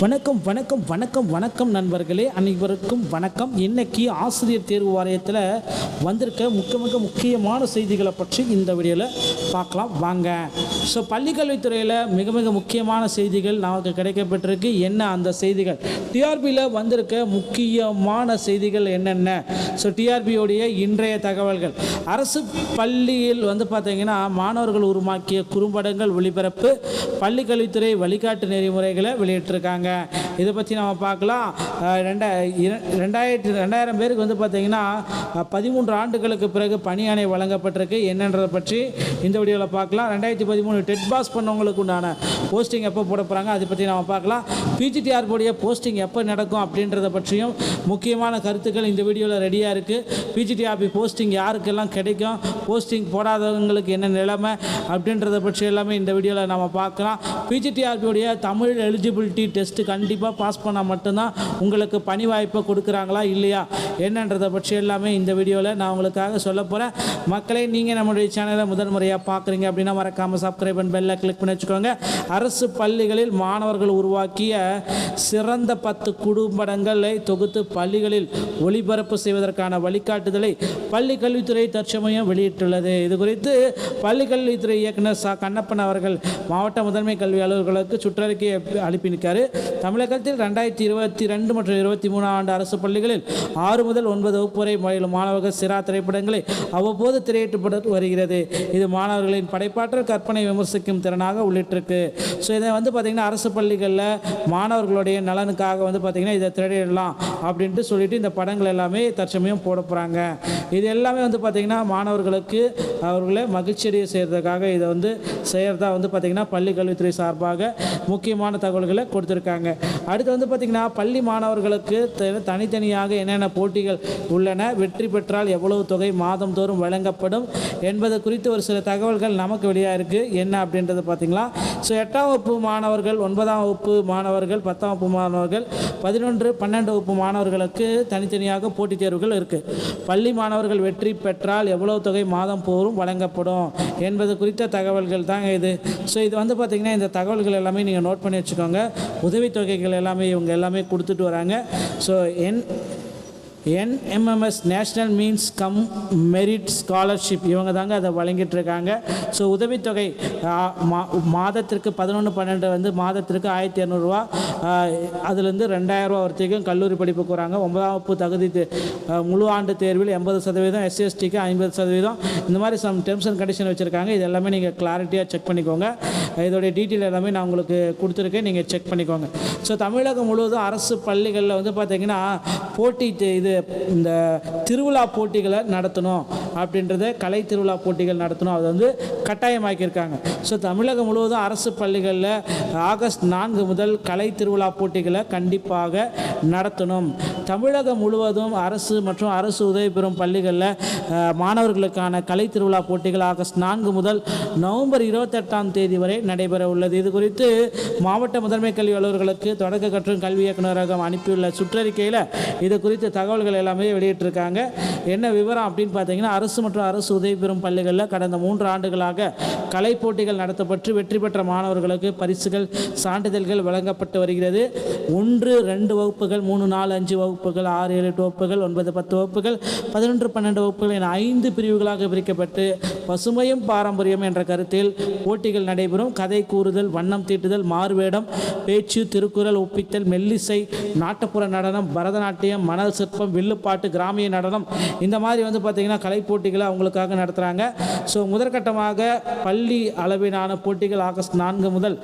வணக்கம் வணக்கம் வணக்கம் வணக்கம் நண்பர்களே, அனைவருக்கும் வணக்கம். இன்னைக்கு ஆசிரியர் தேர்வு வாரியத்தில் வந்திருக்க முக்கியமான செய்திகளை பற்றி இந்த வீடியோவில் பார்க்கலாம் வாங்க. ஸோ பள்ளிக்கல்வித்துறையில் மிக முக்கியமான செய்திகள் நமக்கு கிடைக்கப்பட்டிருக்கு. என்ன அந்த செய்திகள்? டிஆர்பியில் வந்திருக்க முக்கியமான செய்திகள் என்னென்ன? ஸோ டிஆர்பியோடைய இன்றைய தகவல்கள். அரசு பள்ளியில் பார்த்தீங்கன்னா மாணவர்கள் உருவாக்கிய குறும்படங்கள் ஒளிபரப்பு, பள்ளிக்கல்வித்துறை வழிகாட்டு நெறிமுறைகளை வெளியிட்டிருக்காங்க. இதை பற்றி நம்ம பார்க்கலாம். 2000 பேருக்கு பார்த்தீங்கன்னா 13 ஆண்டுகளுக்கு பிறகு பணி ஆணை வழங்கப்பட்டிருக்கு. என்னன்றதை பற்றி இந்த வீடியோவில் பார்க்கலாம். 2013 டெட் பாஸ் பண்ணவங்களுக்கு உண்டான போஸ்டிங் எப்போ போட போகிறாங்க அதை பற்றி நம்ம பார்க்கலாம். பிஜிடிஆர்போடைய போஸ்டிங் எப்போ நடக்கும் அப்படின்றத பற்றியும் முக்கியமான கருத்துக்கள் இந்த வீடியோவில் ரெடியாக இருக்குது. பிஜிடிஆர்பி போஸ்டிங் யாருக்கெல்லாம் கிடைக்கும், போஸ்டிங் போடாதவங்களுக்கு என்ன நிலைமை அப்படின்றத பற்றி எல்லாமே இந்த வீடியோவில் நம்ம பார்க்கலாம். பிஜிடிஆர்பியோடைய தமிழ் எலிஜிபிலிட்டி டெஸ்ட்டு கண்டிப்பாக பாஸ் பண்ணால் மட்டும்தான் உங்களுக்கு பணி வாய்ப்பை கொடுக்குறாங்களா இல்லையா என்னன்றதை பற்றி எல்லாமே இந்த வீடியோவில் நான் உங்களுக்காக சொல்ல போகிறேன். மக்களே, நீங்கள் நம்மளுடைய சேனலை முதல் முறையாக பார்க்குறீங்க அப்படின்னா மறக்காமல் சப்ஸ்கிரைப் பண்ணி பெல்லை கிளிக் பண்ணி வச்சுக்கோங்க. அரசு பள்ளிகளில் மாணவர்கள் உருவாக்கிய சிறந்த 10 குறும்படங்களை தொகுத்து பள்ளிகளில் ஒளிபரப்பு செய்வதற்கான வழிகாட்டுதலை பள்ளிக்கல்வித்துறை தற்சமயம் வெளியிட்டுள்ளது. இது குறித்து பள்ளிக்கல்வித்துறை இயக்குனர் கண்ணப்பன் அவர்கள் மாவட்ட முதன்மை கல்வி அலுவலர்களுக்கு சுற்றறிக்கையை அனுப்பியிருக்காரு. தமிழகத்தில் 2022 மற்றும் 23 ஆண்டு அரசு பள்ளிகளில் 6 முதல் 9 வகுப்பு வரை பயிலும் மாணவர்கள் சிறா திரைப்படங்களை அவ்வப்போது திரையிடப்பட்டு வருகிறது. இது மாணவர்களின் படைப்பாற்றல், கற்பனை விமர்சிக்கும் திறனாக உள்ளிட்டிருக்கு. ஸோ இதை பார்த்திங்கன்னா அரசு பள்ளிகளில் மாணவர்களுடைய நலனுக்காக பார்த்திங்கன்னா இதை திரையிடலாம் அப்படின்ட்டு சொல்லிட்டு இந்த படங்கள் எல்லாமே தற்சமயம் போட போகிறாங்க. இது எல்லாமே பார்த்திங்கன்னா மாணவர்களுக்கு அவர்களை மகிழ்ச்சியடைய செய்கிறதுக்காக இதை செய்கிறதா பார்த்திங்கன்னா பள்ளி கல்வித்துறை சார்பாக முக்கியமான தகவல்களை கொடுத்துருக்காங்க. அடுத்து பார்த்திங்கன்னா பள்ளி மாணவர்களுக்கு தனித்தனியாக என்னென்ன போட்டிகள் உள்ளன, வெற்றி பெற்றால் எவ்வளவு தொகை மாதம் தோறும் வழங்கப்படும் என்பது குறித்து ஒரு சில தகவல்கள் நமக்கு வெளியாக இருக்குது. என்ன அப்படின்றது பார்த்திங்களா? ஸோ 8ஆம் வகுப்பு மாணவர்கள், 9ஆம் வகுப்பு மாணவர்கள், 10ஆம் வகுப்பு மாணவர்கள், 11, 12 வகுப்பு மாணவர்களுக்கு தனித்தனியாக போட்டித் தேர்வுகள் இருக்குது. பள்ளி மாணவர்கள் வெற்றி பெற்றால் எவ்வளவு தொகை மாதம் தோறும் வழங்கப்படும் என்பது குறித்த தகவல்கள் தாங்க இது. ஸோ இது பார்த்திங்கன்னா இந்த தகவல்கள் எல்லாமே நீங்கள் நோட் பண்ணி வச்சுக்கோங்க. உதவித்தொகைகள் எல்லாமே இவங்க எல்லாமே கொடுத்துட்டு வராங்க. So NMMS national means come merit scholarship இவங்க தாங்க அதை வழங்கிட்டு இருக்காங்க. ஸோ உதவித்தொகை மாதத்திற்கு 11-12 மாதத்திற்கு 1200 ரூபா, அதுலேருந்து 2000 ரூபா வரைக்கும் கல்லூரி படிப்புக்கு வராங்க. 9ஆம் வகுப்பு தகுதி முழு ஆண்டு தேர்வில் 80%, SC/STக்கு 50%, இந்த மாதிரி சம் டெர்ம்ஸ் அண்ட் கண்டிஷன் வச்சுருக்காங்க. இது எல்லாமே நீங்கள் கிளாரிட்டியாக செக் பண்ணிக்கோங்க. இதோடைய டீட்டெயில் எல்லாமே நான் உங்களுக்கு கொடுத்துருக்கேன், நீங்கள் செக் பண்ணிக்கோங்க. ஸோ தமிழகம் முழுவதும் அரசு பள்ளிகளில் பார்த்திங்கன்னா போட்டி இந்த திருவிழா போட்டிகளை நடத்தணும் அப்படின்றத, கலை திருவிழா போட்டிகள் நடத்தணும், அது கட்டாயமாக்கியிருக்காங்க. ஸோ தமிழகம் முழுவதும் அரசு பள்ளிகளில் ஆகஸ்ட் 4 முதல் கலை திருவிழா போட்டிகளை கண்டிப்பாக நடத்தணும். தமிழகம் முழுவதும் அரசு மற்றும் அரசு உதவி பெறும் பள்ளிகளில் மாணவர்களுக்கான கலை திருவிழா போட்டிகள் ஆகஸ்ட் 4 முதல் நவம்பர் 28ஆம் தேதி வரை நடைபெற உள்ளது. இது குறித்து மாவட்ட முதன்மை கல்வி அலுவலர்களுக்கு தொடக்க கற்றும் கல்வி இயக்குநரகம் அனுப்பியுள்ள சுற்றறிக்கையில் இது குறித்து தகவல்கள் எல்லாமே வெளியிட்டிருக்காங்க. என்ன விவரம் அப்படின்னு பார்த்தீங்கன்னா, அரசு மற்றும் அரசு உதவி பெறும் பள்ளிகளில் கடந்த 3 ஆண்டுகளாக கலை போட்டிகள் நடத்தப்பட்டு வெற்றி பெற்ற மாணவர்களுக்கு பரிசுகள், சான்றிதழ்கள் வழங்கப்பட்டு வருகிறது. 1, 2 வகுப்புகள், 3, 4, 5 வகுப்புகள், 6, 7, 8 வகுப்புகள், 9, 10 வகுப்புகள், 11, 12 வகுப்புகள் என 5 பிரிவுகளாக பிரிக்கப்பட்டு பசுமையும் பாரம்பரியம் என்ற கருத்தில் போட்டிகள் நடைபெறும். கதை கூறுதல், வண்ணம் தீட்டுதல், மாறுவேடம், பேச்சு, திருக்குறள், ஒப்பித்தல், மெல்லிசை, நாட்டுப்புற நடனம், பரதநாட்டியம், மணல் சிற்பம், வில்லுப்பாட்டு, கிராமிய நடனம், இந்த மாதிரி பார்த்திங்கன்னா கலை போட்டிகளை அவங்களுக்காக நடத்துகிறாங்க. ஸோ முதற்கட்டமாக பள்ளி அளவிலான போட்டிகள் ஆகஸ்ட் 4 முதல்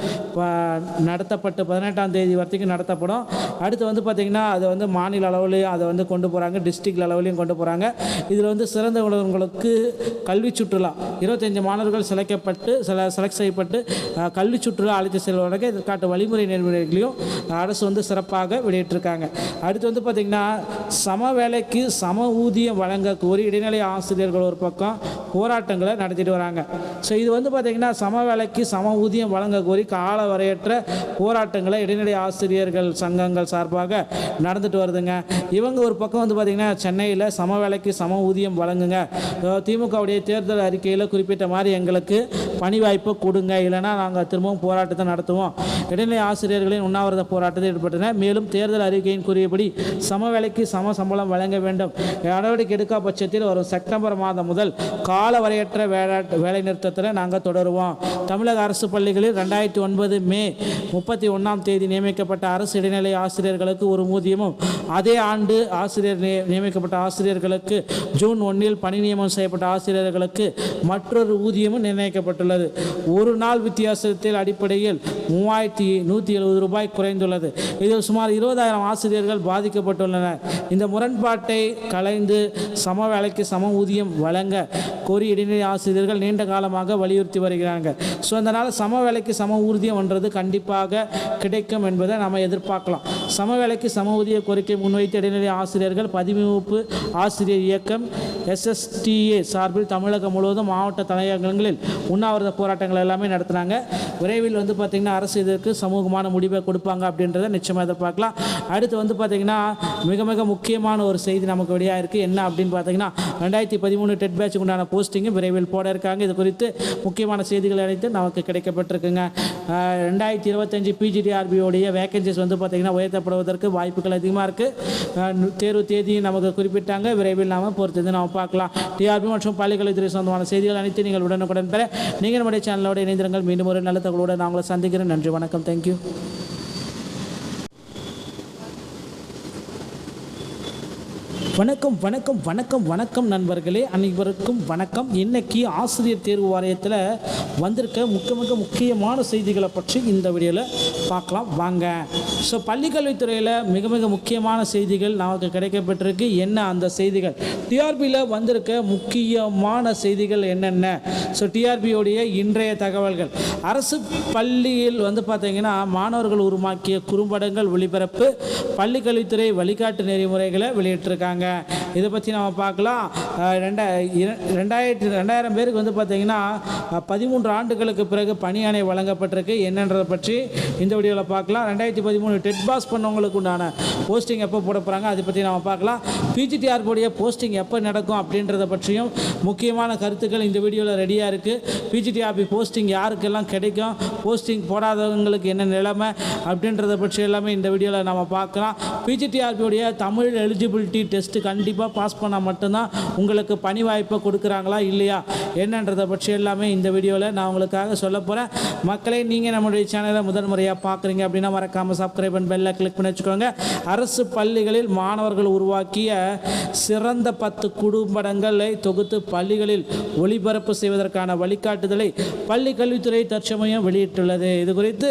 நடத்தப்பட்டு 18ஆம் தேதி வரைக்கும் நடத்தப்படும். அடுத்து பார்த்திங்கன்னா அதை மாநில அளவுலையும் அதை கொண்டு போகிறாங்க, டிஸ்ட்ரிக்ட் அளவுலையும் கொண்டு போகிறாங்க. இதில் சிறந்த உணவர்களுக்கு கல்வி சுற்றுலா 25 மாணவர்கள் செலக்ட் செய்யப்பட்டு கல்வி சுற்றுலா அழைத்து செல்வதற்கு இதற்கான வழிமுறை நெறிமுறைகளையும் அரசு சிறப்பாக வெளியிட்டிருக்காங்க. அடுத்து பார்த்திங்கன்னா சம வேலைக்கு சம ஊதியம் வழங்க கோரி இடைநிலை ஆசிரியர்கள் ஒரு பக்கம், போராட்டங்களை நடத்திட்டு வராங்க. ஸோ இது வந்து பார்த்திங்கன்னா சம வேலைக்கு சம ஊதியம் வழங்க கோரி கால வரையற்ற போராட்டங்களை இடைநிலை ஆசிரியர்கள் சங்கங்கள் சார்பாக நடந்துட்டு வருதுங்க. இவங்க ஒரு பக்கம் வந்து பார்த்திங்கன்னா சென்னையில் சம வேலைக்கு சம ஊதியம் வழங்குங்க, திமுகவுடைய தேர்தல் அறிக்கையில் குறிப்பிட்ட மாதிரி எங்களுக்கு பணி வாய்ப்பு கொடுங்க, இல்லைனா நாங்கள் திரும்பவும் போராட்டத்தை நடத்துவோம், இடைநிலை ஆசிரியர்களின் உண்ணாவிரத போராட்டத்தில் ஈடுபட்டனர். மேலும் தேர்தல் அறிக்கையின் கூறியபடி சம வேலைக்கு சம சம்பளம் வழங்க வேண்டும், நடவடிக்கை எடுக்க பட்சத்தில் வரும் செப்டம்பர் மாதம் முதல் கால வரையற்ற வேலை நிறுத்தத்தில் நாங்கள் தொடருவோம். தமிழக அரசு பள்ளிகளில் 2009 மே 31 நியமிக்கப்பட்ட அரசு இடைநிலை ஆசிரியர்களுக்கு ஒரு ஊதியமும், அதே ஆண்டு ஆசிரியர் நியமிக்கப்பட்ட ஆசிரியர்களுக்கு ஜூன் 1 பணி நியமனம் செய்யப்பட்ட ஆசிரியர்களுக்கு மற்றொரு ஊதியமும் நிர்ணயிக்கப்பட்டுள்ளது. ஒரு நாள் வித்தியாசத்தில் அடிப்படையில் 3170 ரூபாய் குறைந்துள்ளது. இதில் சுமார் 20,000 ஆசிரியர்கள் பாதிக்கப்பட்டுள்ளனர். இந்த முரண்பாட்டை களைந்து சம வேலைக்கு சம ஊதியம் வழங்க கோரி இடைநிலை ஆசிரியர்கள் நீண்ட காலமாக வலியுறுத்தி வருகிறாங்க. ஸோ அதனால் சம வேலைக்கு சம ஊதியம்ன்றது கண்டிப்பாக கிடைக்கும் என்பதை நம்ம எதிர்பார்க்கலாம். சம வேலைக்கு சம ஊதிய கோரிக்கை முன்வைத்து இடைநிலை ஆசிரியர்கள் பதிவமைப்பு ஆசிரியர் இயக்கம் SSTA சார்பில் தமிழகம் முழுவதும் மாவட்ட தலைநகரங்களில் உண்ணாவிரத போராட்டங்கள் எல்லாமே நடத்துனாங்க. விரைவில் வந்து பார்த்திங்கன்னா அரசு இதற்கு சமூகமான முடிவை கொடுப்பாங்க அப்படின்றத நிச்சயமாக எதிர்பார்க்கலாம். அடுத்து வந்து பார்த்திங்கன்னா மிக மிக முக்கியமான ஒரு செய்தி நமக்கு வெளியாக இருக்குது. என்ன அப்படின்னு பார்த்தீங்கன்னா 2013 டெட் பேட்சுக்கு உண்டான போஸ்டிங்கு விரைவில் போட இருக்காங்க. இது குறித்து முக்கியமான செய்திகள் அனைத்து நமக்கு கிடைக்கப்பட்டிருக்குங்க. 2025 PGTRBயோடைய வேகன்சிஸ் வந்து பார்த்திங்கன்னா உயர்த்தப்படுவதற்கு வாய்ப்புகள் அதிகமாக இருக்குது. தேர்வு தேதியும் நமக்கு குறிப்பிட்டாங்க. விரைவில் நாம் பொறுத்தது நாம் பார்க்கலாம். டிஆர்பி மற்றும் பள்ளிக்கல்வித்துறை சொந்தமான செய்திகள் அனைத்து நீங்கள் உடனுக்குடன் பெற நீங்கள் நம்முடைய சேனலோட இணைந்திருங்கள். மீண்டும் ஒரு நல்ல தகவலோடு நான் உங்களை சந்திக்கிறேன். நன்றி, வணக்கம், தேங்க்யூ. வணக்கம் வணக்கம் வணக்கம் வணக்கம் நண்பர்களே, அனைவருக்கும் வணக்கம். இன்றைக்கி ஆசிரியர் தேர்வு வாரியத்தில் வந்திருக்க முக்கியமான செய்திகளை பற்றி இந்த வீடியோவில் பார்க்கலாம் வாங்க. ஸோ பள்ளிக்கல்வித்துறையில் மிக மிக முக்கியமான செய்திகள் நமக்கு கிடைக்கப்பட்டிருக்கு. என்ன அந்த செய்திகள்? டிஆர்பியில் வந்திருக்க முக்கியமான செய்திகள் என்னென்ன? ஸோ டிஆர்பியோடைய இன்றைய தகவல்கள். அரசு பள்ளியில் வந்து பார்த்திங்கன்னா மாணவர்கள் உருவாக்கிய குறும்படங்கள் ஒளிபரப்பு, பள்ளிக்கல்வித்துறை வழிகாட்டு நெறிமுறைகளை வெளியிட்டிருக்காங்க. இதை பற்றி நம்ம பார்க்கலாம். 2000 பேருக்கு வந்து பார்த்திங்கன்னா 13 ஆண்டுகளுக்கு பிறகு பணி ஆணை வழங்கப்பட்டிருக்கு. என்னன்றதை பற்றி இந்த வீடியோவில் பார்க்கலாம். 2013 டெட் பாஸ் பண்ணவங்களுக்கு உண்டான போஸ்டிங் எப்போ போட போகிறாங்க அதை பற்றி நம்ம பார்க்கலாம். PGTRBயோடைய போஸ்டிங் எப்போ நடக்கும் அப்படின்றத பற்றியும் முக்கியமான கருத்துக்கள் இந்த வீடியோவில் ரெடியாக இருக்குது. PGTRB போஸ்டிங் யாருக்கெல்லாம் கிடைக்கும், போஸ்டிங் போடாதவங்களுக்கு என்ன நிலைமை அப்படின்றத பற்றி எல்லாமே இந்த வீடியோவில் நம்ம பார்க்கலாம். PGTRBயோடைய தமிழ் எலிஜிபிலிட்டி டெஸ்ட்டு கண்டிப்பாக பாஸ் பண்ணால் மட்டும்தான் உங்களுக்கு பணி வாய்ப்பை கொடுக்குறாங்களா இல்லையா என்னன்றதை பற்றி எல்லாமே இந்த வீடியோவில் நான் உங்களுக்காக சொல்ல போகிறேன். மக்களே, நீங்கள் நம்மளுடைய சேனலை முதல் முறையாக பார்க்குறீங்க அப்படின்னா மறக்காமல் சப்ஸ்கிரைப் பண்ணி பெல்லை கிளிக் பண்ணி வச்சுக்கோங்க. அரசு பள்ளிகளில் மாணவர்கள் உருவாக்கிய சிறந்த 10 குறும்படங்களை தொகுத்து பள்ளிகளில் ஒளிபரப்பு செய்வதற்கான வழிகாட்டுதலை பள்ளிக்கல்வித்துறை தற்சமயம் வெளியிட்டுள்ளது. இது குறித்து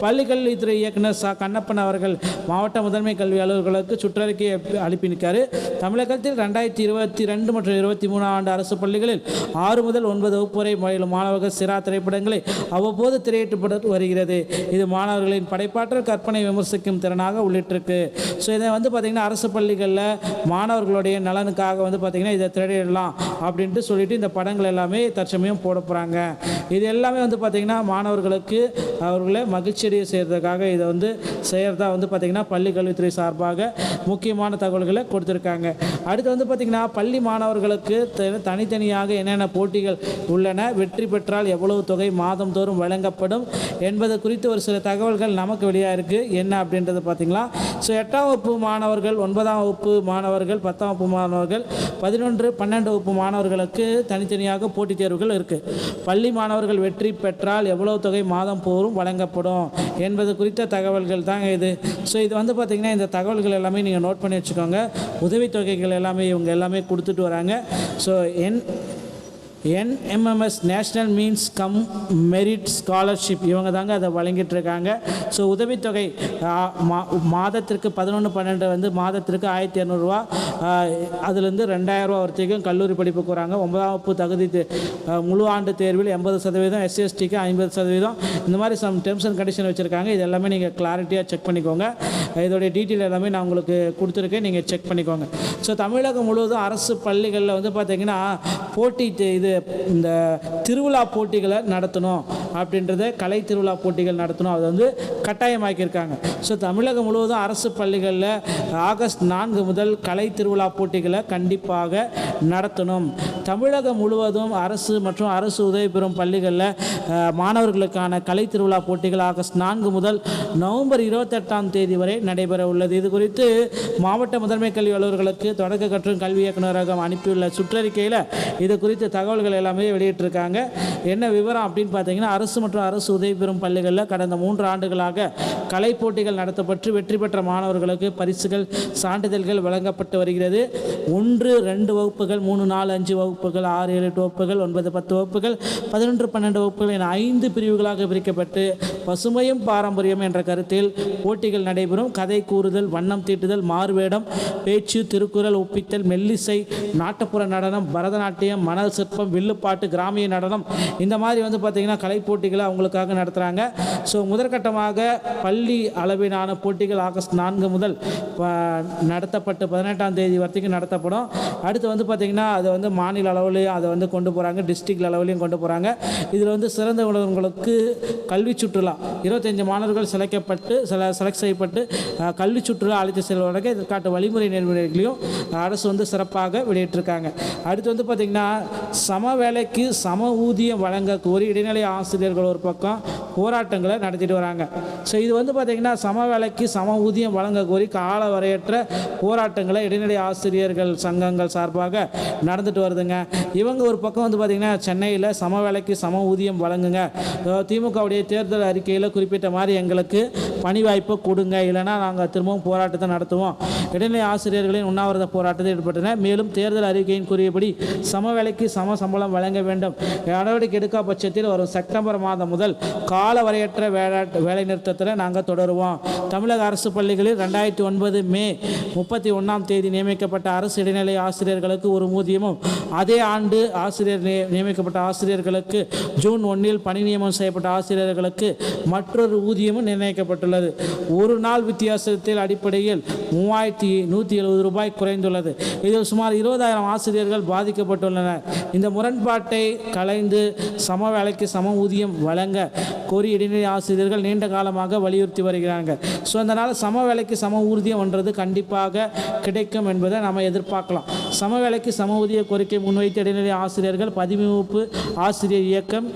பள்ளிக்கல்வித்துறை இயக்குனர் கண்ணப்பன் அவர்கள் மாவட்ட முதன்மை கல்வி அலுவலர்களுக்கு சுற்றறிக்கை அனுப்பியிருக்காரு. தமிழகத்தில் 2022 மற்றும் 23 ஆண்டு அரசு பள்ளிகளில் 6 முதல் 9 வகுப்பு வரை பயிலும் மாணவர்கள் சிறா திரைப்படங்களை அவ்வப்போது திரையிடப்பட்டு வருகிறது. இது மாணவர்களின் படைப்பாற்றல், கற்பனை விமர்சிக்கும் திறனாக உள்ளிட்டிருக்கு. ஸோ இதை வந்து பார்த்திங்கன்னா அரசு பள்ளிகளில் மாணவர்களுடைய நலனுக்காக வந்து பார்த்திங்கன்னா இதை திரையிடலாம் அப்படின்ட்டு சொல்லிட்டு இந்த படங்கள் எல்லாமே தற்சமயம் போட போகிறாங்க. இது எல்லாமே வந்து பார்த்திங்கன்னா மாணவர்களுக்கு அவர்களை மகிழ்ச்சியடைய செய்கிறதுக்காக இதை வந்து செய்கிறதா வந்து பார்த்திங்கன்னா பள்ளி கல்வித்துறை சார்பாக முக்கியமான தகவல்களை கொடுத்துருக்காங்க. அடுத்து வந்து பார்த்திங்கன்னா பள்ளி மாணவர்களுக்கு தனித்தனியாக என்னென்ன போட்டிகள் உள்ளன, வெற்றி பெற்றால் எவ்வளவு தொகை மாதம் தோறும் வழங்கப்படும் என்பது குறித்து ஒரு சில தகவல்கள் நமக்கு வெளியாக இருக்குது. என்ன அப்படின்றது பார்த்திங்களா? ஸோ 8ஆம் வகுப்பு மாணவர்கள், 9ஆம் வகுப்பு மாணவர்கள், 10ஆம் வகுப்பு மாணவர்கள், 11, 12 வகுப்பு மாணவர்களுக்கு தனித்தனியாக போட்டித் தேர்வுகள் இருக்குது. பள்ளி மாணவர்கள் வெற்றி பெற்றால் எவ்வளவு தொகை மாதம் தோறும் வழங்கப்படும் என்பது குறித்த தகவல்கள் தாங்க இது. ஸோ இது வந்து பார்த்திங்கன்னா இந்த தகவல்கள் எல்லாமே நீங்கள் நோட் பண்ணி வச்சுக்கோங்க. உதவித்தொகைகள் எல்லாமே இவங்க எல்லாமே கொடுத்துட்டு வராங்க. So NMMS national means come merit scholarship இவங்க தாங்க அதை வழங்கிட்டு இருக்காங்க. ஸோ உதவித்தொகை மாதத்திற்கு 11-12 வந்து மாதத்திற்கு 1200 ரூபா, அதுலேருந்து 2000 ரூபா வரைக்கும் கல்லூரி படிப்புக்கு வராங்க. 9ஆம் வகுப்பு தகுதி முழு ஆண்டு தேர்வில் 80%, SC/STக்கு 50%, இந்த மாதிரி சம் டெர்ம்ஸ் அண்ட் கண்டிஷன் வச்சுருக்காங்க. இது எல்லாமே நீங்கள் கிளாரிட்டியாக செக் பண்ணிக்கோங்க. இதோடைய டீட்டெயில் எல்லாமே நான் உங்களுக்கு கொடுத்துருக்கேன், நீங்கள் செக் பண்ணிக்கோங்க. ஸோ தமிழகம் முழுவதும் அரசு பள்ளிகளில் வந்து பார்த்திங்கன்னா போட்டி இது இந்த திருவிழா போட்டிகளை நடத்தணும் அப்படின்றத, கலை திருவிழா போட்டிகள் நடத்தணும், அதை வந்து கட்டாயமாக்கியிருக்காங்க. ஸோ தமிழகம் முழுவதும் அரசு பள்ளிகளில் ஆகஸ்ட் 4 முதல் கலை திருவிழா போட்டிகளை கண்டிப்பாக நடத்தணும். தமிழகம் முழுவதும் அரசு மற்றும் அரசு உதவி பெறும் பள்ளிகளில் மாணவர்களுக்கான கலை திருவிழா போட்டிகள் ஆகஸ்ட் 4 முதல் நவம்பர் 28ஆம் தேதி வரை நடைபெற உள்ளது. இது குறித்து மாவட்ட முதன்மை கல்வி அலுவலர்களுக்கு தொடக்க கற்றும் கல்வி இயக்குநரகம் அனுப்பியுள்ள சுற்றறிக்கையில் இது குறித்து தகவல்கள் எல்லாமே வெளியிட்டிருக்காங்க. என்ன விவரம் அப்படின்னு பார்த்தீங்கன்னா, அரசு மற்றும் அரசு உதவி பெறும் பள்ளிகளில் கடந்த 3 ஆண்டுகளாக கலை போட்டிகள் நடத்தப்பட்டு வெற்றி பெற்ற மாணவர்களுக்கு பரிசுகள், சான்றிதழ்கள் வழங்கப்பட்டு வருகிறது. 1, 2 வகுப்புகள், 3, 4, 5 வகுப்புகள், 6, 7, 8 வகுப்புகள், 9, 10 வகுப்புகள், 11, 12 வகுப்புகள் என 5 பிரிவுகளாக பிரிக்கப்பட்டு பசுமையும் பாரம்பரியம் என்ற கருத்தில் போட்டிகள் நடைபெறும். கதை கூறுதல், வண்ணம் தீட்டுதல், மாறுவேடம், பேச்சு, திருக்குறள், ஒப்பித்தல், மெல்லிசை, நாட்டுப்புற நடனம், பரதநாட்டியம், மணல் சிற்பம், வில்லுப்பாட்டு, கிராமிய நடனம், இந்த மாதிரி வந்து பார்த்திங்கன்னா கலை போட்டிகளை அவங்களுக்காக நடத்துகிறாங்க. ஸோ முதற்கட்டமாக பள்ளி அளவிலான போட்டிகள் ஆகஸ்ட் 4 முதல் நடத்தப்பட்டு 18ஆம் தேதி வரைக்கும் நடத்தப்படும். அடுத்து வந்து பார்த்திங்கன்னா அதை வந்து மாநில அளவுலையும் அதை வந்து கொண்டு போகிறாங்க, டிஸ்ட்ரிக்ட் அளவுலையும் கொண்டு போகிறாங்க. இதில் வந்து சிறந்த உணவர்களுக்கு கல்வி சுற்றுலா 25 மாணவர்கள் செலக்ட் செய்யப்பட்டு கல்வி சுற்றுலா அழைத்து செல்வதற்கு இதற்கான வழிமுறை நெறிமுறைகளையும் அரசு வந்து சிறப்பாக வெளியிட்டிருக்காங்க. அடுத்து வந்து பார்த்திங்கன்னா சம வேலைக்கு சம ஊதியம் வழங்க கோரி இடைநிலை ஆசிரியர்கள் ஒரு பக்கம் போராட்டங்களை நடத்திட்டு வராங்க. ஸோ இது வந்து பார்த்திங்கன்னா சம வேலைக்கு சம ஊதியம் வழங்க கோரி கால வரையற்ற போராட்டங்களை இடைநிலை ஆசிரியர்கள் சங்கங்கள் சார்பாக நடந்துட்டு வருதுங்க. இவங்க ஒரு பக்கம் வந்து பார்த்திங்கன்னா சென்னையில் சம வேலைக்கு சம ஊதியம் வழங்குங்க, திமுகவுடைய தேர்தல் அறிக்கையில் குறிப்பிட்ட மாதிரி எங்களுக்கு பணி வாய்ப்பை கொடுங்க, இல்லைனா நாங்கள் திரும்பவும் போராட்டத்தை நடத்துவோம். இடைநிலை ஆசிரியர்களின் உண்ணாவிரத போராட்டத்தில் ஈடுபட்டனர். மேலும் தேர்தல் அறிக்கையின் கூறியபடி சம வேலைக்கு சம சம்பளம் வழங்க வேண்டும் நடவடிக்கை எடுக்க பட்சத்தில் வரும் செப்டம்பர் மாதம் முதல் கால வரையற்ற வேலை நிறுத்தத்தில் நாங்கள் தொடருவோம். தமிழக அரசு பள்ளிகளில் 2009 மே 31ஆம் தேதி நியமிக்கப்பட்ட அரசு இடைநிலை ஆசிரியர்களுக்கு ஒரு ஊதியமும், அதே ஆண்டு நியமிக்கப்பட்ட ஆசிரியர்களுக்கு ஜூன் 1 பணி நியமனம் செய்யப்பட்ட ஆசிரியர்களுக்கு மற்றொரு ஊதியமும் நிர்ணயிக்கப்பட்டுள்ளது. ஒரு நாள் வித்தியாசத்தில் அடிப்படையில் 3170 ரூபாய் குறைந்துள்ளது. இதில் சுமார் 20,000 ஆசிரியர்கள் பாதிக்கப்பட்டுள்ளனர். இந்த முரண்பாட்டை களைந்து சம வேலைக்கு சம ஊதியம் வழங்க கோரி இடைநிலை ஆசிரியர்கள் நீண்ட காலமாக வலியுறுத்தி வருகிறாங்க. ஸோ அதனால் சம வேலைக்கு சம ஊதியம்ன்றது கண்டிப்பாக கிடைக்கும் என்பதை நம்ம எதிர்பார்க்கலாம். சம வேலைக்கு சம ஊதிய கோரிக்கை முன்வைத்த இடைநிலை ஆசிரியர்கள் பதிவுப்பு ஆசிரியர் இயக்கம்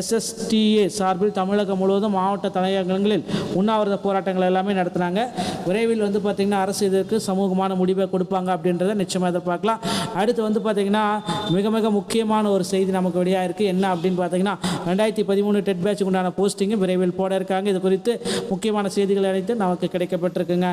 SSTA சார்பில் தமிழகம் முழுவதும் மாவட்ட தலைநகரங்களில் உண்ணாவிரத போராட்டங்கள் எல்லாமே நடத்துனாங்க. விரைவில் வந்து பார்த்திங்கன்னா அரசு இதற்கு சமூகமான முடிவை கொடுப்பாங்க அப்படின்றத நிச்சயமாக எதிர்பார்க்கலாம். அடுத்து வந்து பார்த்திங்கன்னா மிக மிக முக்கியமான ஒரு செய்தி நமக்கு வெளியாக இருக்குது. என்ன அப்படின்னு பார்த்தீங்கன்னா 2013 டெட் பேட்சுக்கு உண்டான போஸ்டிங்கு விரைவில் போட இருக்காங்க. இது குறித்து முக்கியமான செய்திகள் அனைத்து நமக்கு கிடைக்கப்பட்டிருக்குங்க.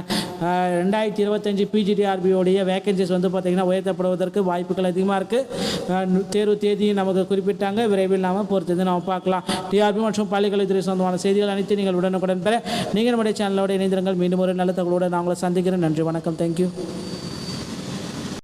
2025 PGDRBயோடைய வேகன்சிஸ் வந்து பார்த்திங்கன்னா உயர்த்தப்படுவதற்கு வாய்ப்புகள் அதிகமாக இருக்குது. தேர்வு தேதியும் நமக்கு குறிப்பிட்டாங்க. விரைவில் நாம் பொறுத்தது நாம் பார்க்கலாம். டிஆர்பி மற்றும் பள்ளிக்கல்வித்துறை சொந்தமான செய்திகள் அனைத்து நீங்கள் உடனுக்குடன் பெற நீங்கள் நம்முடைய சேனலோடு இணைந்திருங்கள். மீண்டும் ஒரு நல்ல தகவலோடு நான் உங்களை சந்திக்கிறேன். நன்றி, வணக்கம், தேங்க்யூ.